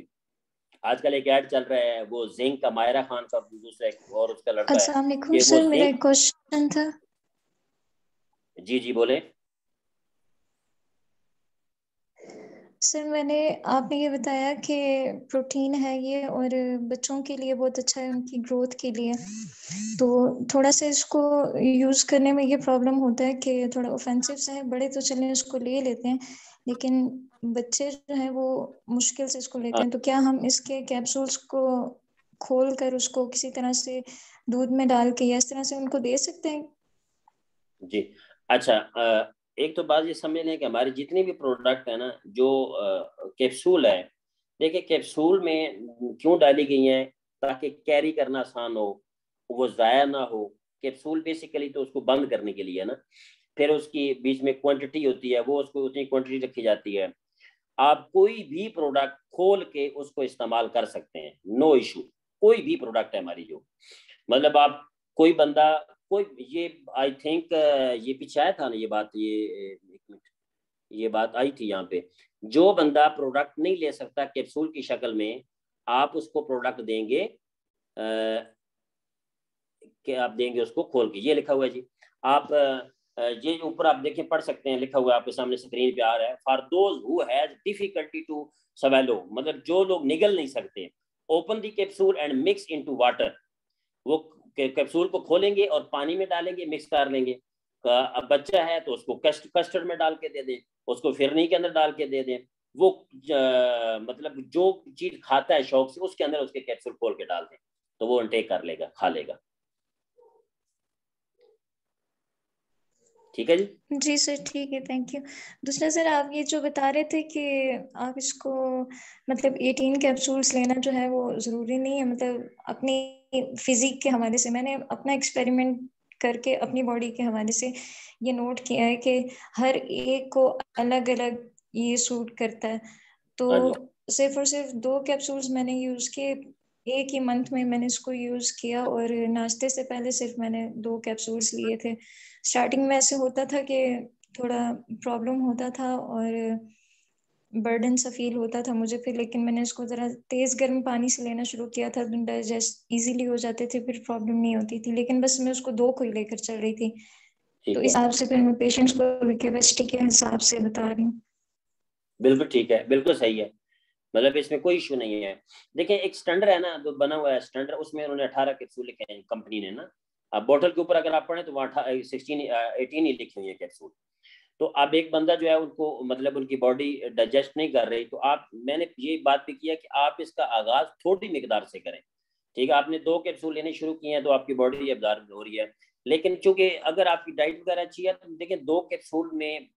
आजकल एक ऐड चल रहा है, वो जिंक का, मायरा खान का दूसरा एक और उसका लड़का है, अस्सलाम वालेकुम कि वो सर, मेरा जिंक। एक क्वेश्चन था। जी जी बोले। सर आपने ये बताया कि प्रोटीन है ये और बच्चों के लिए बहुत अच्छा है, उनकी ग्रोथ के लिए। तो थोड़ा सा इसको यूज़ करने में ये प्रॉब्लम होता है कि थोड़ा ऑफेंसिव सा है। बड़े तो चलें उसको ले लेते हैं, लेकिन बच्चे जो हैं वो मुश्किल से इसको लेते हैं। तो क्या हम इसके कैप्सूल्स को खोल कर उसको किसी तरह से दूध में डाल के या इस तरह से उनको दे सकते हैं? जी अच्छा, एक तो बात ये समझ लें कि हमारी जितनी भी प्रोडक्ट है ना, जो कैप्सूल है, देखिए कैप्सूल में क्यों डाली गई हैं, ताकि कैरी करना आसान हो, वो ज़ाया ना हो। कैप्सूल बेसिकली तो उसको बंद करने के लिए है ना, फिर उसकी बीच में क्वांटिटी होती है, वो उसको उतनी क्वांटिटी रखी जाती है। आप कोई भी प्रोडक्ट खोल के उसको इस्तेमाल कर सकते हैं, नो इशू। कोई भी प्रोडक्ट है हमारी, जो मतलब आप कोई बंदा कोई ये आई थिंक ये पीछे आया था ना ये बात, ये एक मिनट, ये बात आई थी यहाँ पे, जो बंदा प्रोडक्ट नहीं ले सकता कैप्सूल की शक्ल में, आप उसको प्रोडक्ट देंगे कि आप देंगे उसको खोल के, ये लिखा हुआ है जी। आप ये ऊपर आप देखें, पढ़ सकते हैं, लिखा हुआ है आपके सामने स्क्रीन पे आ रहा है, for those who has difficulty to swallow, मतलब जो लोग निगल नहीं सकते, open the capsule and mix into water, वो कैप्सूल को खोलेंगे और पानी में डालेंगे, मिक्स कर लेंगे। अब बच्चा है तो उसको कस्टर्ड में डाल के दे दें, उसको फिरनी के अंदर डाल के दे दें, वो मतलब जो चीज खाता है शौक से उसके अंदर उसके कैप्सूल खोल के डाल दें, तो वो इंटेक कर लेगा, खा लेगा। ठीक है जी? जी सर, ठीक है, थैंक यू। दूसरा सर, आप ये जो बता रहे थे कि आप इसको मतलब 18 कैप्सूल्स लेना जो है वो ज़रूरी नहीं है, मतलब अपनी फिजिक के हवाले से मैंने अपना एक्सपेरिमेंट करके अपनी बॉडी के हवाले से ये नोट किया है कि हर एक को अलग अलग ये सूट करता है। तो सिर्फ और सिर्फ 2 कैप्सूल्स मैंने यूज़ किए, एक ही मंथ में मैंने इसको यूज़ किया, और नाश्ते से पहले सिर्फ मैंने 2 कैप्सूल्स लिए थे। स्टार्टिंग में ऐसे होता था कि थोड़ा प्रॉब्लम होता था और बर्डन सा फील होता था मुझे फिर, लेकिन मैंने इसको ज़रा तेज़ गर्म पानी से लेना शुरू किया था, डाइजेस्ट इजीली हो जाते थे, फिर प्रॉब्लम नहीं होती थी। लेकिन बस मैं उसको 2 को ही लेकर चल रही थी, तो इस हिसाब से फिर मैं पेशेंट्स को कैपेसिटी के हिसाब से बता रही हूँ। बिल्कुल ठीक है, बिल्कुल सही है, मतलब इसमें कोई इशू नहीं है। देखिए एक स्टैंडर्ड है ना, जो बना हुआ है स्टैंडर्ड, उसमें उन्होंने 18 कैप्सूल लिखे हैं कंपनी ने ना। अब बोतल के ऊपर अगर आप पढ़ें तो वहाँ 18 ही लिखी हुई है कैप्सूल। तो अब एक बंदा जो है उनको मतलब उनकी बॉडी डाइजेस्ट नहीं कर रही, तो आप, मैंने ये बात भी किया कि आप इसका आगाज थोड़ी मिकदार से करें। ठीक है, आपने 2 कैप्सूल लेने शुरू किए हैं तो आपकी बॉडी एब्जॉर्ब हो रही है, लेकिन चूंकि अगर आपकी डाइट वगैरह अच्छी है तो देखिए 2 कैप्सूल में